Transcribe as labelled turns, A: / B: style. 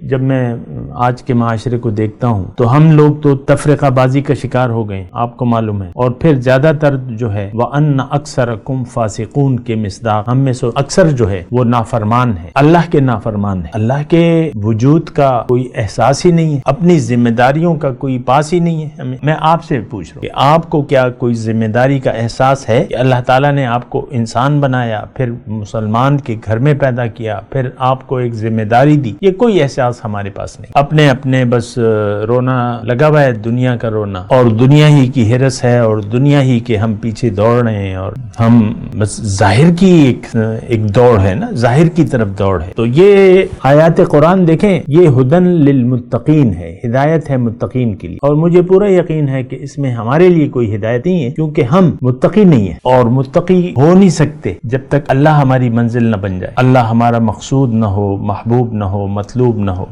A: جب میں آج کے معاشرے کو دیکھتا ہوں تو ہم لوگ تو تفرقہ بازی کا شکار ہو گئے، آپ کو معلوم ہے، اور پھر زیادہ تر جو ہے وَأَنَّ أَكْثَرَكُمْ فَاسِقُونَ کے مصداق، ہم میں سے اکثر جو ہے وہ نافرمان ہے، اللہ کے نافرمان ہے، اللہ کے وجود کا کوئی احساس ہی نہیں ہے، اپنی ذمہ داریوں کا کوئی پاس ہی نہیں ہے ہمیں۔ میں آپ سے پوچھ رہا ہوں کہ آپ کو کیا کوئی ذمہ داری کا احساس ہے کہ اللہ تعالیٰ نے آپ کو انسان بنایا، پھر مسلمان کے گھر میں پیدا کیا، پھر آپ کو ایک ذمہ داری دی؟ یہ کوئی احساس ہمارے پاس نہیں، اپنے بس رونا لگا ہوا ہے، دنیا کا رونا، اور دنیا ہی کی ہرس ہے، اور دنیا ہی کے ہم پیچھے دوڑ رہے ہیں، اور ہم بس ظاہر کی ایک دوڑ ہے نا، ظاہر کی طرف دوڑ ہے۔ تو یہ آیات قرآن دیکھیں، یہ ہدن للمتقین ہے، ہدایت ہے متقین کے لیے، اور مجھے پورا یقین ہے کہ اس میں ہمارے لیے کوئی ہدایت نہیں ہے، کیونکہ ہم متقی نہیں ہیں، اور متقی ہو نہیں سکتے جب تک اللہ ہماری منزل نہ بن جائے، اللہ ہمارا مقصود نہ ہو، محبوب نہ ہو، مطلوب نہ ہو۔